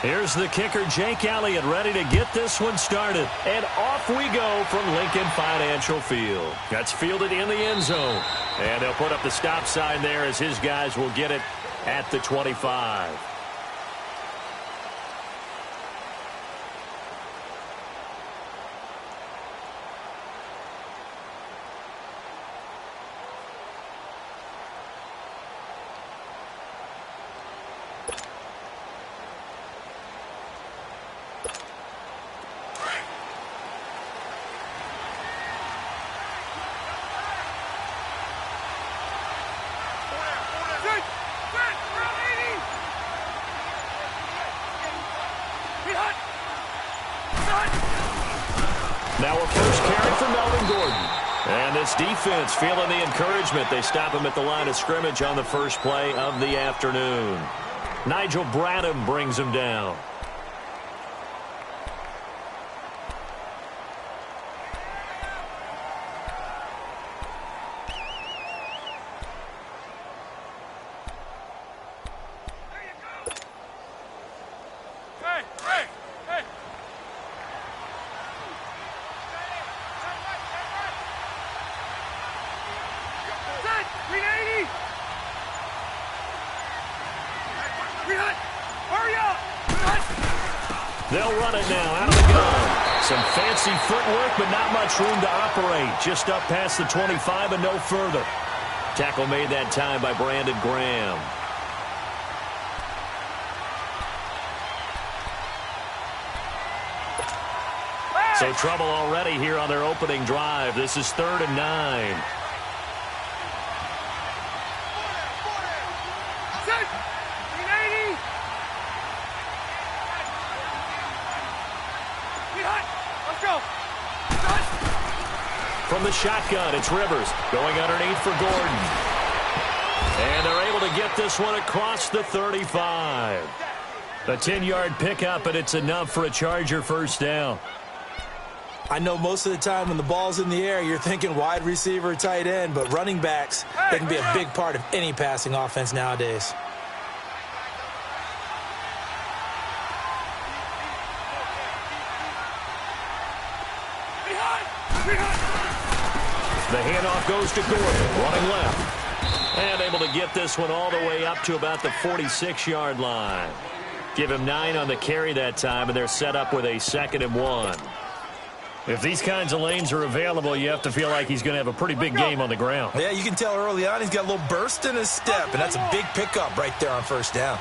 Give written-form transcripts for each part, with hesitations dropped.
Here's the kicker, Jake Elliott, ready to get this one started. And off we go from Lincoln Financial Field. That's fielded in the end zone. And they'll put up the stop sign there as his guys will get it at the 25. Now a first carry for Melvin Gordon. And this defense feeling the encouragement. They stop him at the line of scrimmage on the first play of the afternoon. Nigel Bradham brings him down. They'll run it now out of the gun. Some fancy footwork, but not much room to operate. Just up past the 25 and no further. Tackle made that time by Brandon Graham. So trouble already here on their opening drive. This is 3rd and 9. From the shotgun, it's Rivers going underneath for Gordon. And they're able to get this one across the 35. A 10-yard pickup, and it's enough for a Charger first down. I know most of the time when the ball's in the air, you're thinking wide receiver, tight end, but running backs, they can be a big part of any passing offense nowadays. The handoff goes to Gordon, running left. And able to get this one all the way up to about the 46-yard line. Give him 9 on the carry that time, and they're set up with a 2nd and 1. If these kinds of lanes are available, you have to feel like he's going to have a pretty big game on the ground. Yeah, you can tell early on he's got a little burst in his step, and that's a big pickup right there on first down.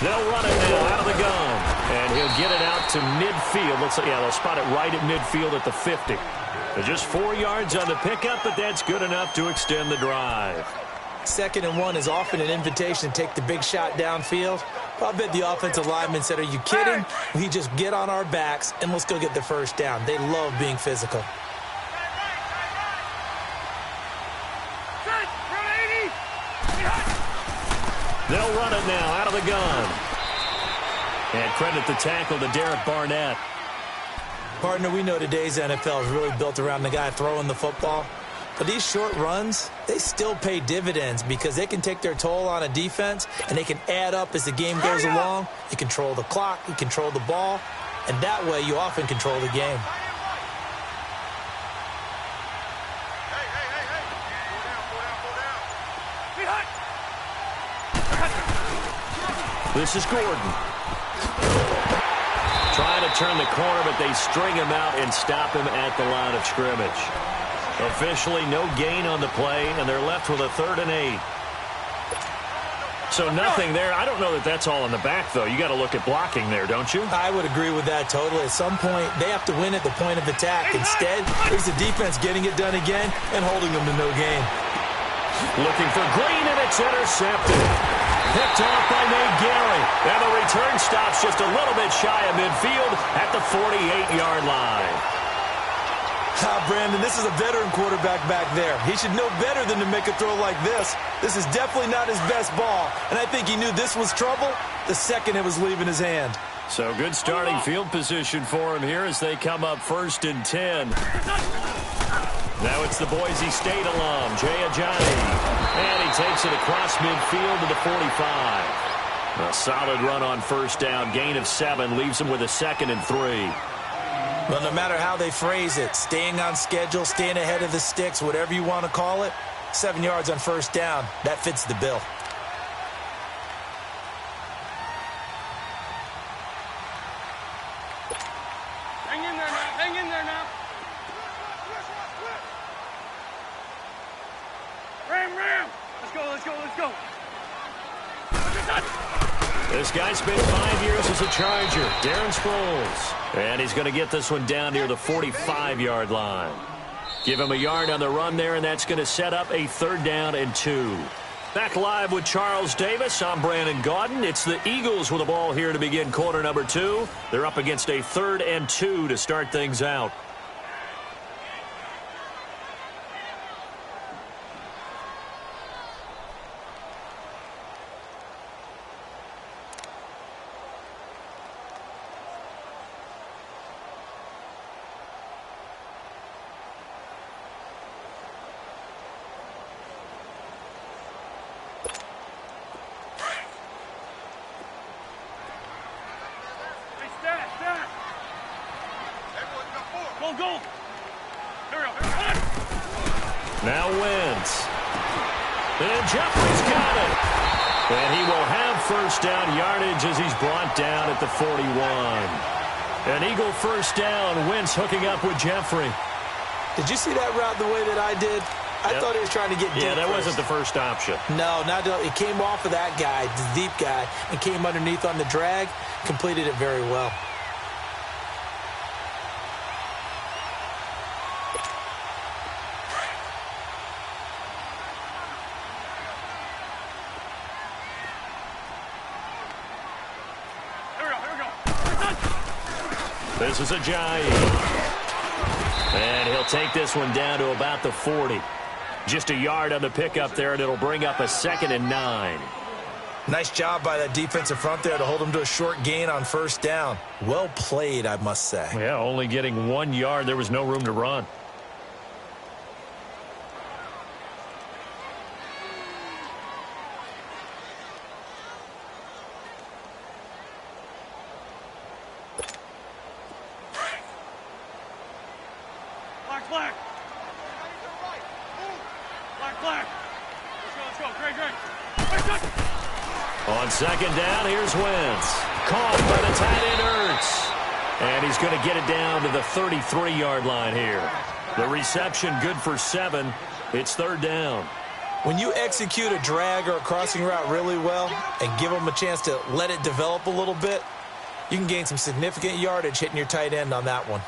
They'll run it now out of the gun. And he'll get it out to midfield. Looks like, yeah, they'll spot it right at midfield at the 50. They're just 4 yards on the pickup, but that's good enough to extend the drive. 2nd and 1 is often an invitation to take the big shot downfield. I bet the offensive lineman said, are you kidding? We just get on our backs and let's go get the first down. They love being physical. They'll run it now out of the gun. And credit the tackle to Derek Barnett. Partner, we know today's NFL is really built around the guy throwing the football. But these short runs, they still pay dividends because they can take their toll on a defense and they can add up as the game goes along. You control the clock, you control the ball, and that way you often control the game. This is Gordon. Trying to turn the corner, but they string him out and stop him at the line of scrimmage. Officially no gain on the play, and they're left with a 3rd and 8. So nothing there. I don't know that that's all in the back, though. You got to look at blocking there, don't you? I would agree with that totally. At some point, they have to win at the point of attack. Instead, there's the defense getting it done again and holding them to no gain. Looking for Green, and it's intercepted. Picked off by Nate Gary. And the return stops just a little bit shy of midfield at the 48-yard line. Brandon, this is a veteran quarterback back there. He should know better than to make a throw like this. This is definitely not his best ball, and I think he knew this was trouble the second it was leaving his hand. So good starting field position for him here as they come up 1st and 10. Now it's the Boise State alum, Jay Ajani. And he takes it across midfield to the 45. A solid run on first down. Gain of 7 leaves him with a 2nd and 3. Well, no matter how they phrase it, staying on schedule, staying ahead of the sticks, whatever you want to call it, 7 yards on first down, that fits the bill. Hang in there now. Hang in there now. Ram. Let's go. This guy spent 5 years as a Charger, Darren Sproles. And he's going to get this one down near the 45-yard line. Give him a yard on the run there, and that's going to set up a 3rd down and 2. Back live with Charles Davis. I'm Brandon Gaudin. It's the Eagles with the ball here to begin quarter number 2. They're up against a 3rd and 2 to start things out. Go. Now Wentz. And Jeffrey's got it. And he will have first down yardage as he's brought down at the 41. An Eagle first down. Wentz hooking up with Jeffrey. Did you see that route the way that I did? I thought he was trying to get deep. Yeah, that wasn't the first option. No, it came off of that guy, the deep guy, and came underneath on the drag. Completed it very well. This is a giant. And he'll take this one down to about the 40. Just a yard on the pickup there, and it'll bring up a 2nd and 9. Nice job by that defensive front there to hold him to a short gain on first down. Well played, I must say. Yeah, only getting 1 yard. There was no room to run. On 2nd down, here's Wentz. Caught by the tight end Ertz. And he's going to get it down to the 33-yard line here. The reception good for 7. It's 3rd down. When you execute a drag or a crossing route really well and give them a chance to let it develop a little bit, you can gain some significant yardage hitting your tight end on that one.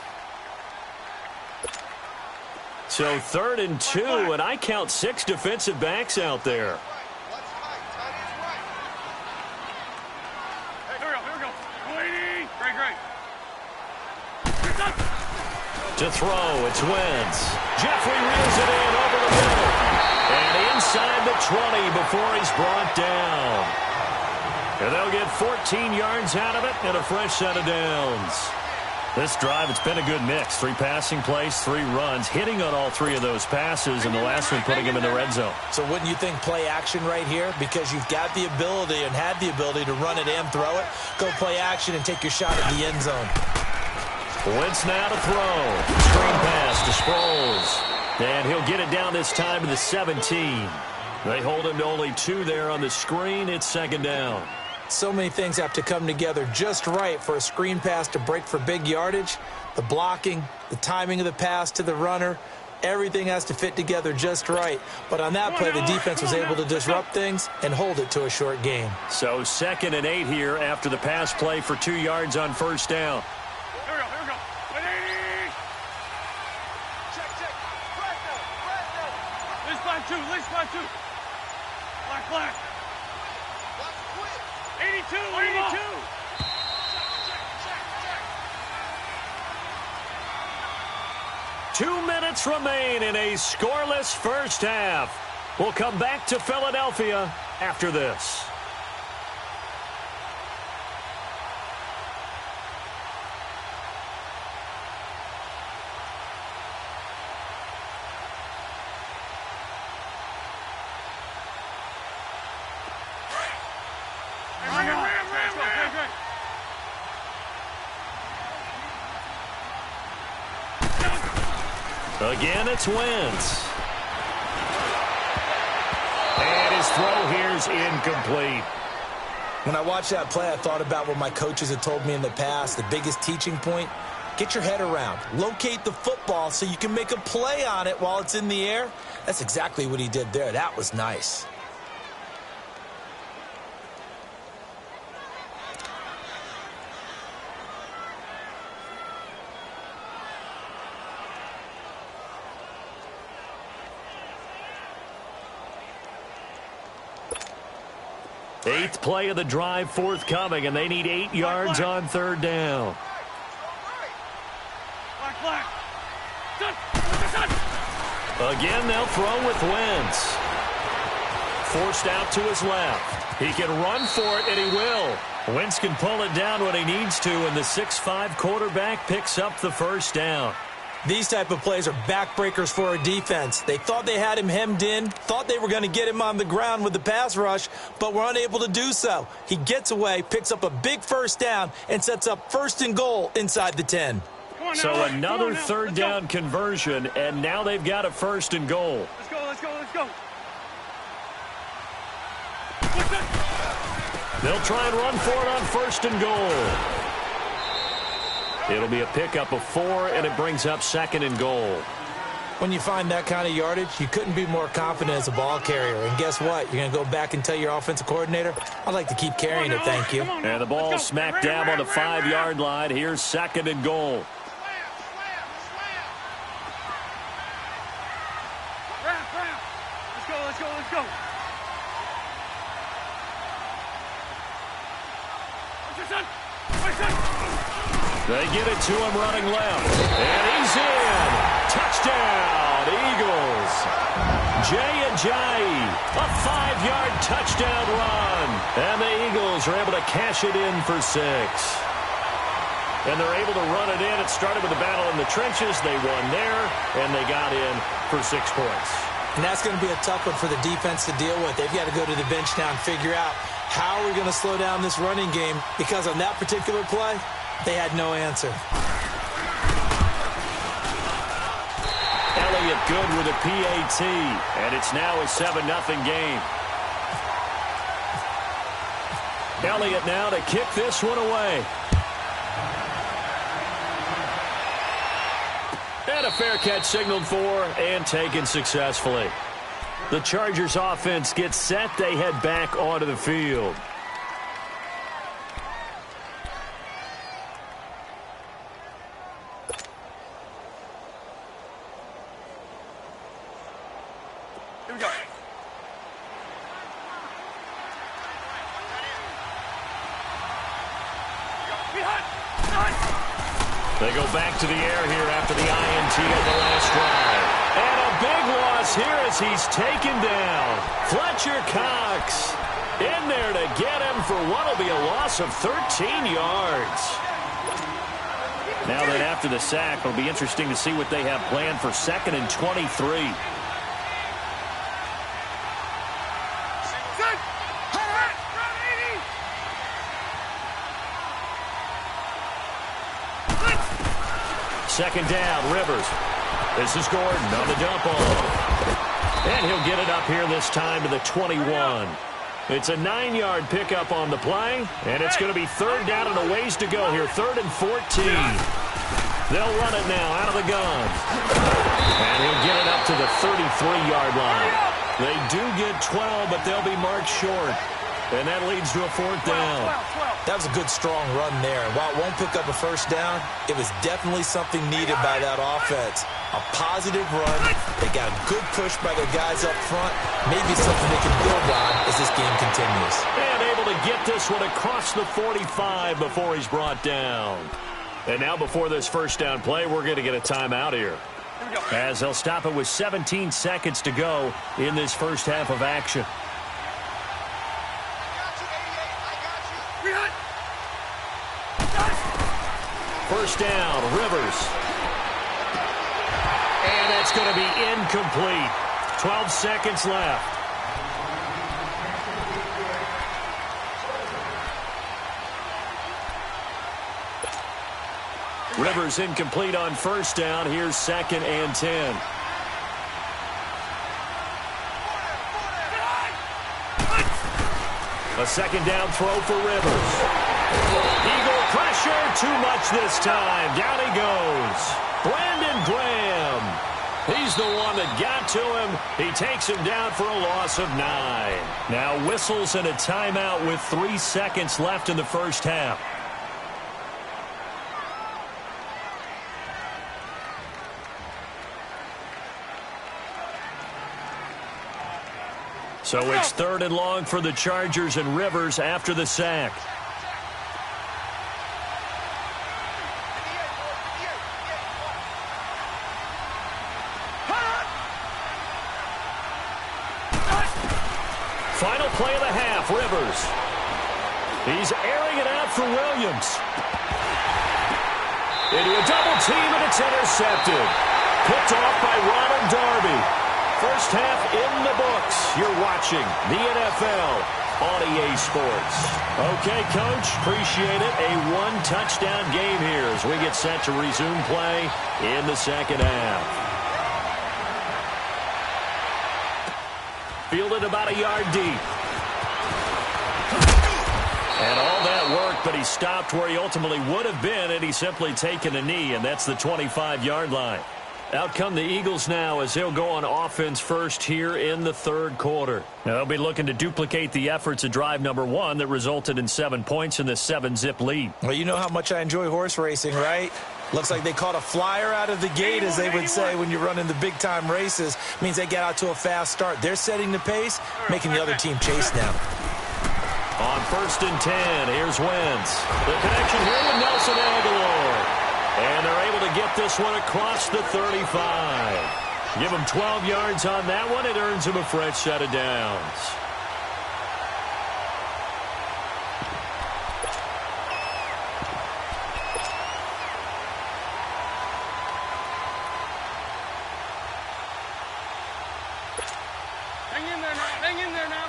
So 3rd and 2, and I count 6 defensive backs out there. To throw, it's Wentz. Jeffrey reels it in over the middle. And inside the 20 before he's brought down. And they'll get 14 yards out of it and a fresh set of downs. This drive, it's been a good mix. 3 passing plays, 3 runs, hitting on all 3 of those passes, and the last one putting him in the red zone. So wouldn't you think play action right here? Because you've got the ability and had the ability to run it and throw it. Go play action and take your shot at the end zone. Wentz now to throw. Screen pass to Sproles. And he'll get it down this time to the 17. They hold him to only 2 there on the screen. It's 2nd down. So many things have to come together just right for a screen pass to break for big yardage. The blocking, the timing of the pass to the runner, everything has to fit together just right. But on that play, the defense was able to disrupt things and hold it to a short gain. So 2nd and 8 here after the pass play for 2 yards on first down. Here we go. Least by two. Black. 82. 2 minutes remain in a scoreless first half. We'll come back to Philadelphia after this. Again, it's Wentz. And his throw here's incomplete. When I watched that play, I thought about what my coaches had told me in the past. The biggest teaching point, get your head around. Locate the football so you can make a play on it while it's in the air. That's exactly what he did there. That was nice. Eighth play of the drive forthcoming, and they need 8 yards on third down. Again, they'll throw with Wentz. Forced out to his left. He can run for it, and he will. Wentz can pull it down when he needs to, and the 6'5" quarterback picks up the first down. These type of plays are backbreakers for a defense. They thought they had him hemmed in, thought they were going to get him on the ground with the pass rush, but were unable to do so. He gets away, picks up a big first down, and sets up 1st and goal inside the 10. So another third down conversion, and now they've got a 1st and goal. Let's go, let's go, let's go. They'll try and run for it on 1st and goal. It'll be a pickup of 4, and it brings up 2nd and goal. When you find that kind of yardage, you couldn't be more confident as a ball carrier. And guess what? You're going to go back and tell your offensive coordinator, I'd like to keep carrying it, thank you. And the ball smacked down on the 5-yard line. Here's 2nd and goal. Let's go, let's go, let's go. They get it to him running left. And he's in. Touchdown, Eagles. Ajayi, a 5-yard touchdown run. And the Eagles are able to cash it in for 6. And they're able to run it in. It started with a battle in the trenches. They won there, and they got in for 6 points. And that's going to be a tough one for the defense to deal with. They've got to go to the bench now and figure out how are we going to slow down this running game, because on that particular play, they had no answer. Elliott good with a PAT, and it's now a 7-0 game. Elliott now to kick this one away. And a fair catch signaled for and taken successfully. The Chargers offense gets set. They head back onto the field. Here we go. They go back to the air here after the INT on the last drive. And a big loss here as he's taken down. Fletcher Cox in there to get him for what will be a loss of 13 yards. Now that after the sack, it'll be interesting to see what they have planned for 2nd and 23. Second down, Rivers. This is Gordon on the dump off. And he'll get it up here this time to the 21. It's a 9-yard pickup on the play, and it's going to be 3rd down and a ways to go here, 3rd and 14. They'll run it now out of the gun. And he'll get it up to the 33-yard line. They do get 12, but they'll be marked short. And that leads to a 4th down. That was a good, strong run there. While it won't pick up a 1st down, it was definitely something needed by that offense. A positive run. They got a good push by their guys up front. Maybe something they can build on as this game continues. And able to get this one across the 45 before he's brought down. And now before this 1st down play, we're going to get a timeout here, as they'll stop it with 17 seconds to go in this first half of action. First down, Rivers. And that's going to be incomplete. 12 seconds left. Rivers incomplete on first down. Here's 2nd and 10. A 2nd down throw for Rivers. Eagle pressure, too much this time. Down he goes. Brandon Graham. He's the one that got to him. He takes him down for a loss of 9. Now whistles and a timeout with 3 seconds left in the first half. So it's 3rd and long for the Chargers and Rivers after the sack. Final play of the half, Rivers. He's airing it out for Williams. Into a double team, and it's intercepted. Picked off by Ronald Darby. First half in the books. You're watching the NFL on EA Sports. Okay, Coach, appreciate it. A 1-touchdown game here as we get set to resume play in the second half. Fielded about a yard deep. And all that work, but he stopped where he ultimately would have been, and he's simply taken a knee, and that's the 25-yard line. Out come the Eagles now as they'll go on offense first here in the 3rd quarter. Now they'll be looking to duplicate the efforts of drive number 1 that resulted in 7 points in the 7-zip lead. Well, you know how much I enjoy horse racing, right? Looks like they caught a flyer out of the gate, as they would say when you're running the big-time races. Means they get out to a fast start. They're setting the pace, making the other team chase now. On 1st and 10, here's Wentz. The connection here with Nelson Aguilar. And they're able to get this one across the 35. Give him 12 yards on that one. It earns him a fresh set of downs. Hang in there now. Hang in there now.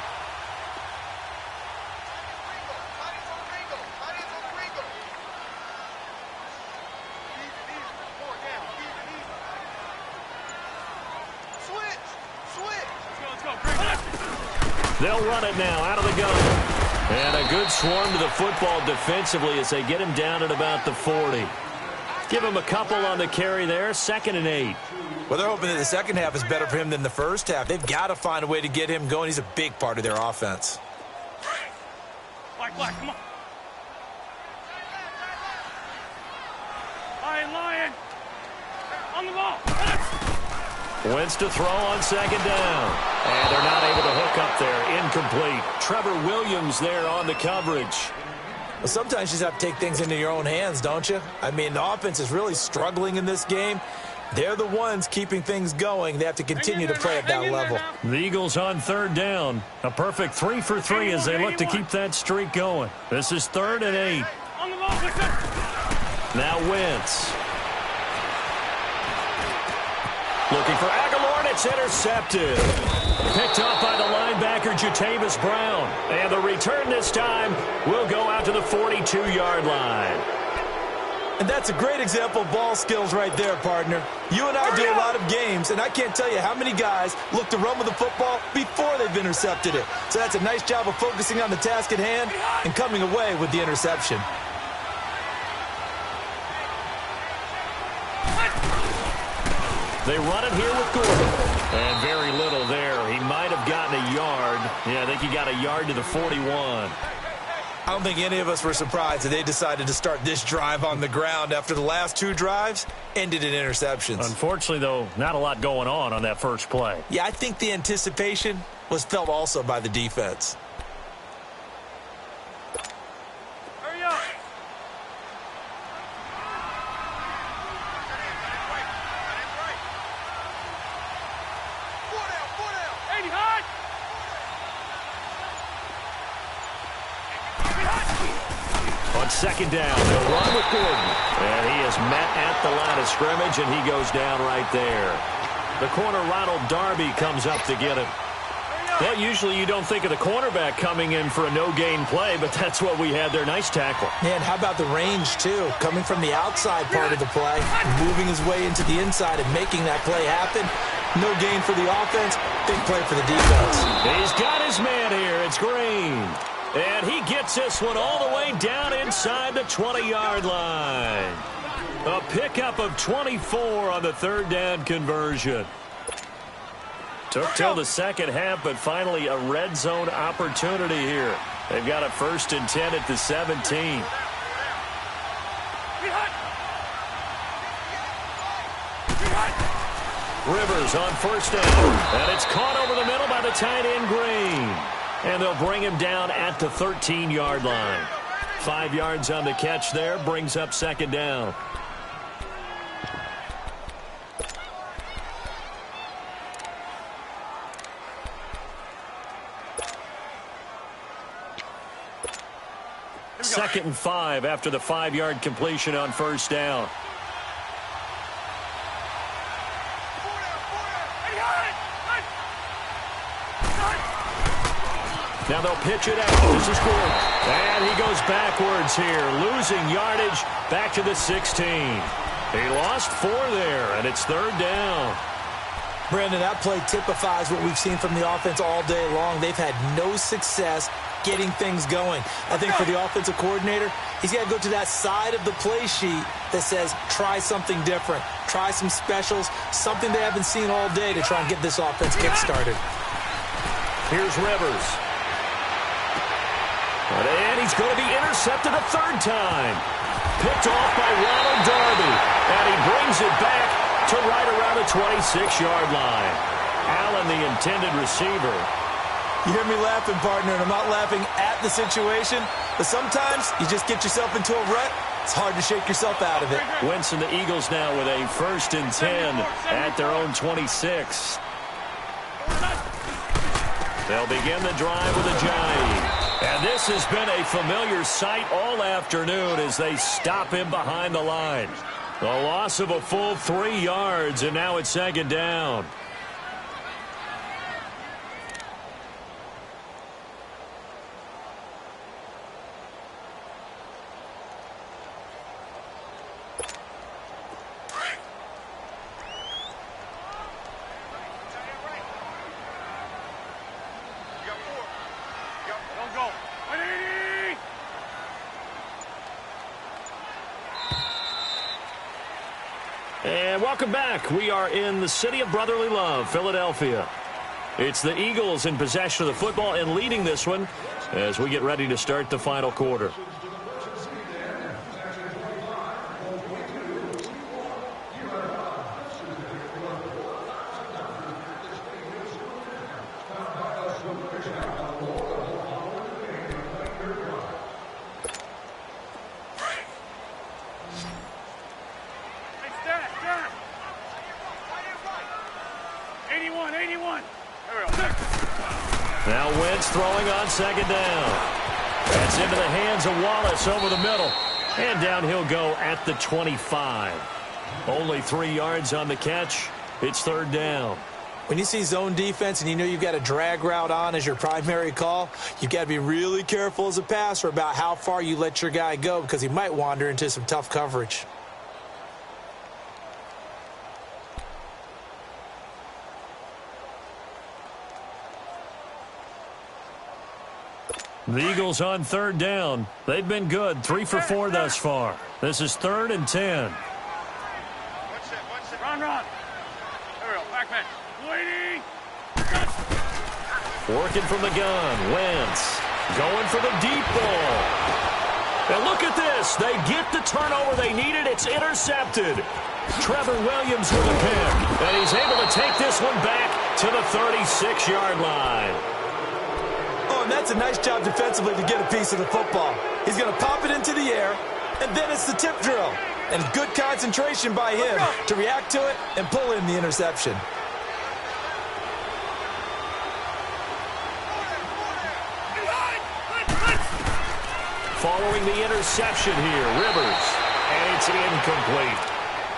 They'll run it now out of the gun. And a good swarm to the football defensively as they get him down at about the 40. Give him a couple on the carry there. 2nd and 8. Well, they're hoping that the second half is better for him than the first half. They've got to find a way to get him going. He's a big part of their offense. Black, come on. Lion. On the ball. Wentz to throw on 2nd down. And they're not able to hook up there. Incomplete. Trevor Williams there on the coverage. Well, sometimes you just have to take things into your own hands, don't you? I mean, the offense is really struggling in this game. They're the ones keeping things going. They have to continue to play at that level. The Eagles on 3rd down. A perfect 3 for 3 as they look to keep that streak going. This is 3rd and 8. On the ball, now Wentz. Looking for Aguilar, and it's intercepted. Picked up by the linebacker, Jatavis Brown. And the return this time will go out to the 42-yard line. And that's a great example of ball skills right there, partner. You and I do a lot of games, and I can't tell you how many guys look to run with the football before they've intercepted it. So that's a nice job of focusing on the task at hand and coming away with the interception. They run it here with Gordon. And very little there. He might have gotten a yard. Yeah, I think he got a yard to the 41. I don't think any of us were surprised that they decided to start this drive on the ground after the last 2 drives ended in interceptions. Unfortunately, though, not a lot going on that first play. Yeah, I think the anticipation was felt also by the defense. Hurry up. On 2nd down, they'll run with Gordon. And he is met at the line of scrimmage, and he goes down right there. The corner, Ronald Darby, comes up to get him. Hurry Well, usually you don't think of the cornerback coming in for a no-gain play, but that's what we had there. Nice tackle. Man, how about the range, too? Coming from the outside part of the play, moving his way into the inside and making that play happen. No gain for the offense, big play for the defense. He's got his man here. It's Green. And he gets this one all the way down inside the 20-yard line. A pickup of 24 on the third down conversion. Took till the second half, but finally a red zone opportunity here. They've got a 1st and 10 at the 17. Rivers on 1st down, and it's caught over the middle by the tight end Green. And they'll bring him down at the 13-yard line. 5 yards on the catch there, brings up 2nd down. Second and 5 after the 5-yard completion on 1st down. Now they'll pitch it out. This is good. And he goes backwards here, losing yardage back to the 16. He lost 4 there, and it's 3rd down. Brandon, that play typifies what we've seen from the offense all day long. They've had no success getting things going. I think for the offensive coordinator, he's got to go to that side of the play sheet that says try something different, try some specials, something they haven't seen all day to try and get this offense kick-started. Here's Rivers. And he's going to be intercepted a 3rd time. Picked off by Ronald Darby. And he brings it back to right around the 26-yard line. Allen, the intended receiver. You hear me laughing, partner, and I'm not laughing at the situation, but sometimes you just get yourself into a rut. It's hard to shake yourself out of it. Wentz and the Eagles now with a 1st and 10 at their own 26. They'll begin the drive with a jive. And this has been a familiar sight all afternoon as they stop him behind the line. A loss of a full 3 yards, and now it's 2nd down. And welcome back. We are in the city of brotherly love, Philadelphia. It's the Eagles in possession of the football and leading this one as we get ready to start the final quarter. Now Wentz throwing on 2nd down. That's into the hands of Wallace over the middle. And down he'll go at the 25. Only 3 yards on the catch. It's 3rd down. When you see zone defense and you know you've got a drag route on as your primary call, you've got to be really careful as a passer about how far you let your guy go because he might wander into some tough coverage. The Eagles on 3rd down. They've been good, 3 for 4 thus far. This is 3rd and 10. Run. There we go. Back man. Waiting. Working from the gun. Wentz going for the deep ball. And look at this. They get the turnover they needed. It's intercepted. Trevor Williams with a pick. And he's able to take this one back to the 36-yard line. Oh, and that's a nice job defensively to get a piece of the football. He's going to pop it into the air, and then it's the tip drill. And good concentration by him to react to it and pull in the interception. Following the interception here, Rivers. And it's incomplete.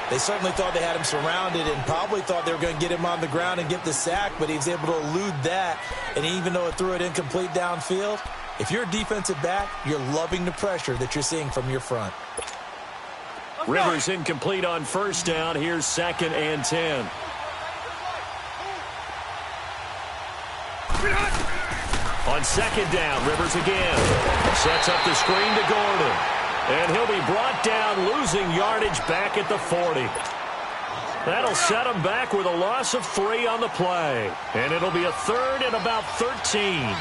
They certainly thought they had him surrounded and probably thought they were going to get him on the ground and get the sack, but he was able to elude that. And even though it threw it incomplete downfield, if you're a defensive back, you're loving the pressure that you're seeing from your front. Rivers incomplete on first down. Here's 2nd and 10. On 2nd down, Rivers again. Sets up the screen to Gordon. And he'll be brought down, losing yardage back at the 40. That'll set him back with a loss of 3 on the play. And it'll be a 3rd and about 13.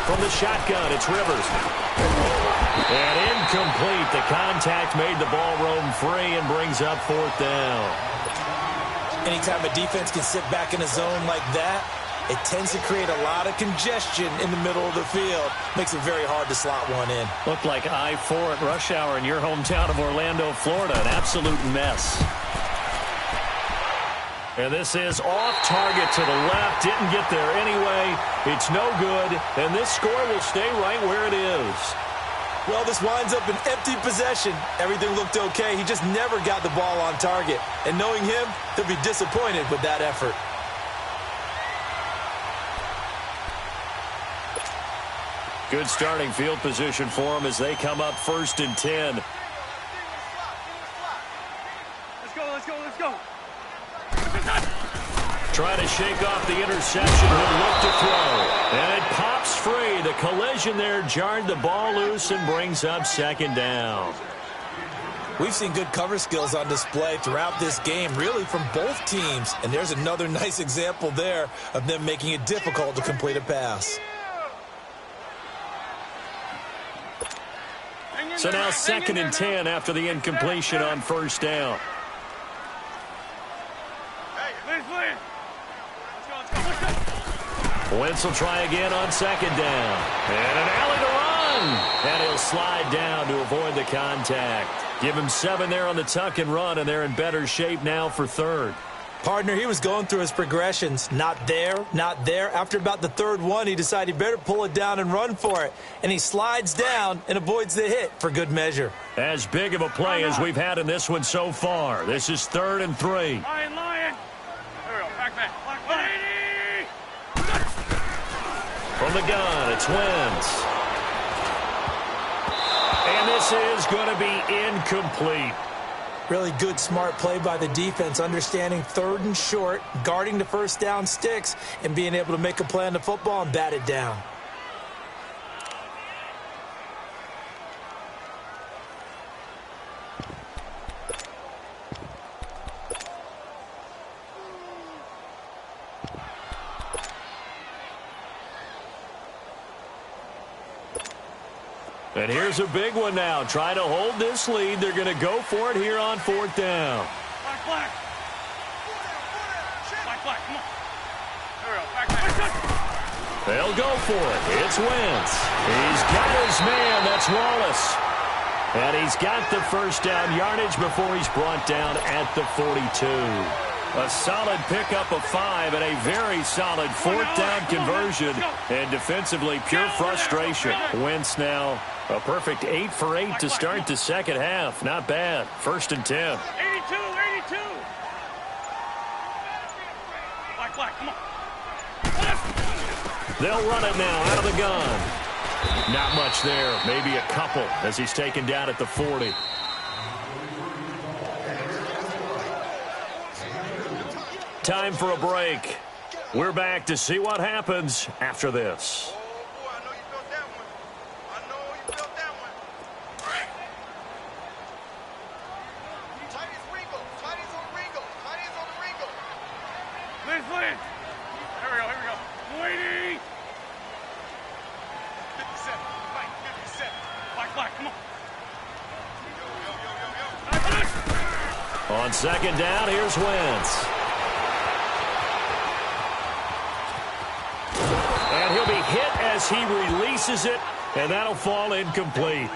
From the shotgun, it's Rivers. And incomplete. The contact made the ball roam free and brings up 4th down. Anytime a defense can sit back in a zone like that, it tends to create a lot of congestion in the middle of the field. Makes it very hard to slot one in. Looked like I-4 at rush hour in your hometown of Orlando, Florida. An absolute mess. And this is off target to the left. Didn't get there anyway. It's no good. And this score will stay right where it is. Well, this winds up an empty possession. Everything looked okay. He just never got the ball on target. And knowing him, he'll be disappointed with that effort. Good starting field position for him as they come up 1st and 10. Let's go. Trying to shake off the interception. He'll look to throw. And it pops free. The collision there jarred the ball loose and brings up 2nd down. We've seen good cover skills on display throughout this game, really from both teams. And there's another nice example there of them making it difficult to complete a pass. So now 2nd and 10 after the incompletion on 1st down. Wentz will try again on 2nd down. And an alley to run. And he'll slide down to avoid the contact. Give him 7 there on the tuck and run, and they're in better shape now for 3rd. Partner, he was going through his progressions. Not there, not there. After about the 3rd one, he decided he better pull it down and run for it. And he slides down and avoids the hit for good measure. As big of a play as we've had in this one so far. This is 3rd and 3. Lion. There we go. Back. From the gun, it's Wentz. And this is going to be incomplete. Really good, smart play by the defense, understanding 3rd and short, guarding the 1st down sticks, and being able to make a play on the football and bat it down. And here's a big one now. Trying to hold this lead. They're going to go for it here on 4th down. Black. Come on. There we go. Back. They'll go for it. It's Wentz. He's got his man. That's Wallace. And he's got the 1st down yardage before he's brought down at the 42. A solid pickup of 5 and a very solid 4th down conversion. And defensively, pure frustration. Wentz now a perfect 8 for 8 to start the 2nd half. Not bad. 1st and 10. 82. Black. Come on. They'll run it now out of the gun. Not much there. Maybe a couple as he's taken down at the 40. Time for a break. We're back to see what happens after this. Here we go. Waiting. 57. Black. Come on. On 2nd down, here's Wentz. And he'll be hit as he releases it, and that'll fall incomplete.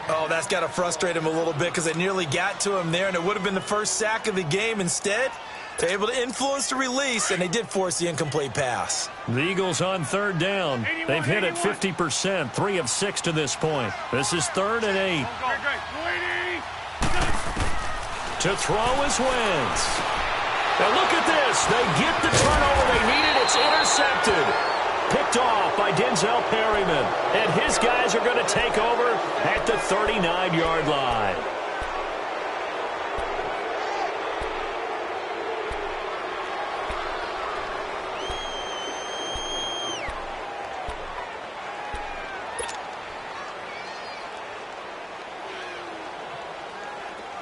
Oh, that's got to frustrate him a little bit because it nearly got to him there, and it would have been the first sack of the game. Instead, They're able to influence the release, and they did force the incomplete pass. The Eagles on third down. They've hit it 50%, 3 of 6 to this point. This is 3rd and 8. To throw is Wentz. And look at this. They get the turnover they needed. It's intercepted. Picked off by Denzel Perryman. And his guys are going to take over at the 39-yard line.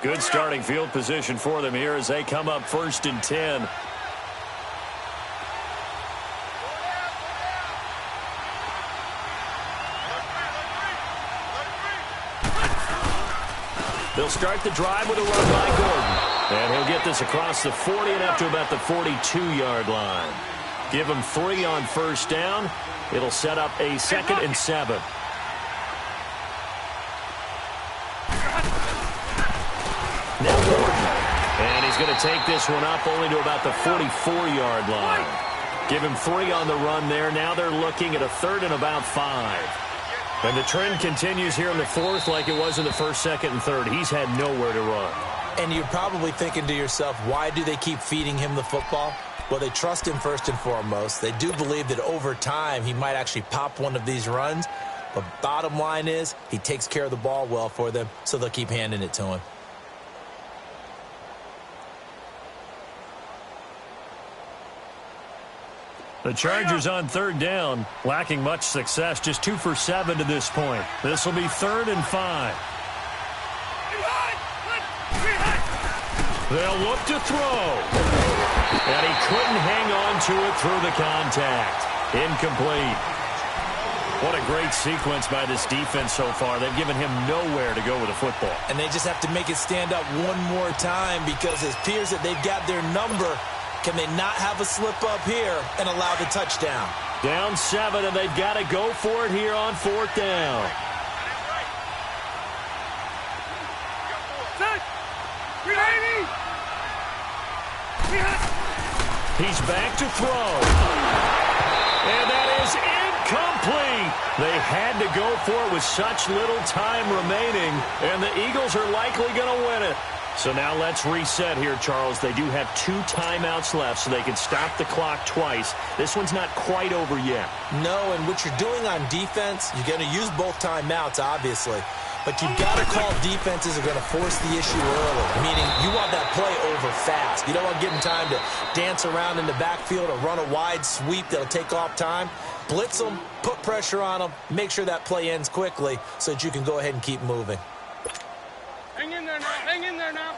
Good starting field position for them here as they come up 1st and 10. They'll start the drive with a run by Gordon. And he'll get this across the 40 and up to about the 42-yard line. Give him 3 on 1st down. It'll set up a 2nd and 7. Now Gordon. And he's going to take this one up only to about the 44-yard line. Give him 3 on the run there. Now they're looking at a 3rd and about 5. And the trend continues here in the 4th like it was in the 1st, 2nd, and 3rd. He's had nowhere to run. And you're probably thinking to yourself, why do they keep feeding him the football? Well, they trust him first and foremost. They do believe that over time he might actually pop one of these runs. But bottom line is he takes care of the ball well for them, so they'll keep handing it to him. The Chargers on 3rd down, lacking much success, just 2 for 7 to this point. This will be 3rd and 5. They'll look to throw. And he couldn't hang on to it through the contact. Incomplete. What a great sequence by this defense so far. They've given him nowhere to go with the football. And they just have to make it stand up one more time because it appears that they've got their number. Can they not have a slip-up here and allow the touchdown? Down 7, and they've got to go for it here on 4th down. He's back to throw. And that is incomplete. They had to go for it with such little time remaining, and the Eagles are likely going to win it. So now let's reset here, Charles. They do have 2 timeouts left, so they can stop the clock twice. This one's not quite over yet. No, and what you're doing on defense, you're going to use both timeouts, obviously. But you've got to call defenses are going to force the issue early, meaning you want that play over fast. You don't want to give them time to dance around in the backfield or run a wide sweep that'll take off time. Blitz them, put pressure on them, make sure that play ends quickly so that you can go ahead and keep moving. Hang in there now. Hang in there now.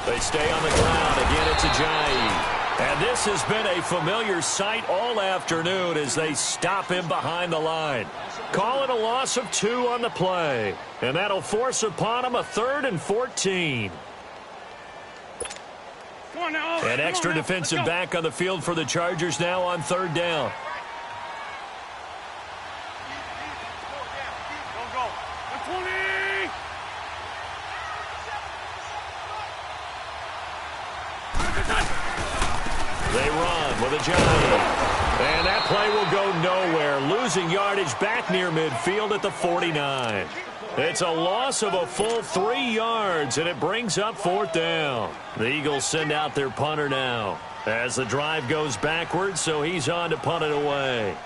They stay on the ground. Again, it's Ajayi. And this has been a familiar sight all afternoon as they stop him behind the line. Call it a loss of 2 on the play. And that'll force upon him a 3rd and 14. Come on now. An extra defensive back on the field for the Chargers now on 3rd down. Go. 20. They run with Ajayi. And that play will go nowhere. Losing yardage back near midfield at the 49. It's a loss of a full 3 yards, and it brings up 4th down. The Eagles send out their punter now as the drive goes backwards, so he's on to punt it away.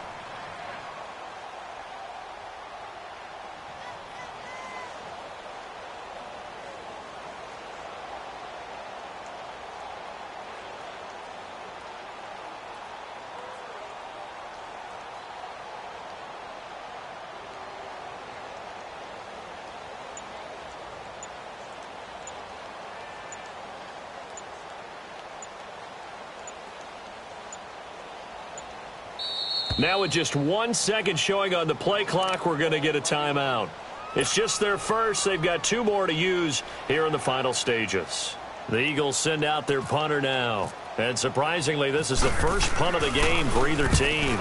Now with just 1 second showing on the play clock, we're going to get a timeout. It's just their first. They've got 2 more to use here in the final stages. The Eagles send out their punter now. And surprisingly, this is the first punt of the game for either team.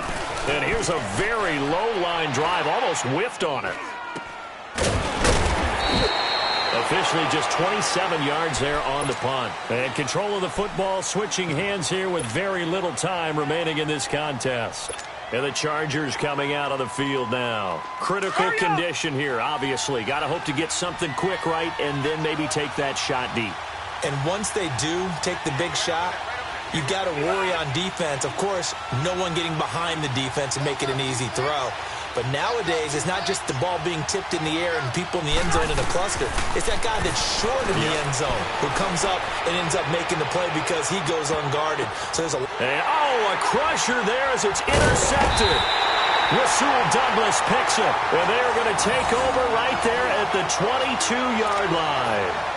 And here's a very low-line drive, almost whiffed on it. Officially just 27 yards there on the punt. And control of the football, switching hands here with very little time remaining in this contest. And the Chargers coming out on the field now. Critical condition here, obviously. Got to hope to get something quick right and then maybe take that shot deep. And once they do take the big shot, you've got to worry on defense. Of course, no one getting behind the defense and make it an easy throw. But nowadays, it's not just the ball being tipped in the air and people in the end zone in a cluster. It's that guy that's short in the end zone who comes up and ends up making the play because he goes unguarded. So there's a crusher there as it's intercepted. Rasul Douglas picks it, and they're going to take over right there at the 22-yard line.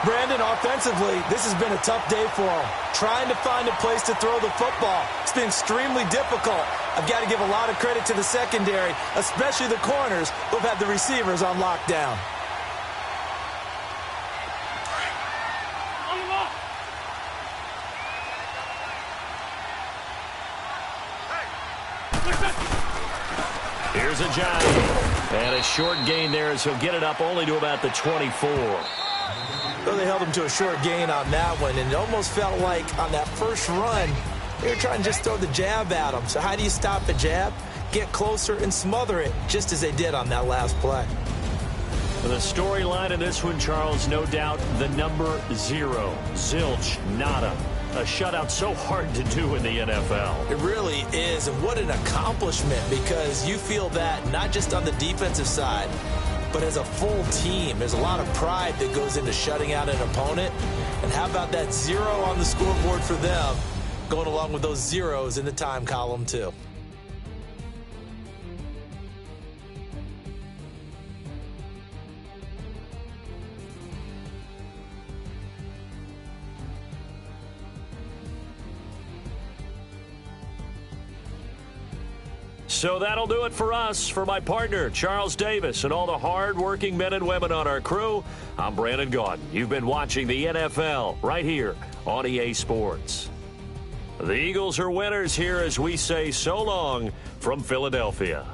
Brandon, offensively, this has been a tough day for him. Trying to find a place to throw the football. It's been extremely difficult. I've got to give a lot of credit to the secondary, especially the corners who've had the receivers on lockdown. Here's a Johnny. And a short gain there as he'll get it up only to about the 24. So they held him to a short gain on that one, and it almost felt like on that first run, they were trying to just throw the jab at him. So how do you stop the jab? Get closer and smother it, just as they did on that last play. The storyline in this one, Charles, no doubt the number 0, zilch, nada. A shutout so hard to do in the NFL. It really is, and what an accomplishment, because you feel that not just on the defensive side, but as a full team. There's a lot of pride that goes into shutting out an opponent. And how about that 0 on the scoreboard for them, going along with those zeros in the time column, too. So that'll do it for us. For my partner, Charles Davis, and all the hard-working men and women on our crew, I'm Brandon Gaudin. You've been watching the NFL right here on EA Sports. The Eagles are winners here as we say so long from Philadelphia.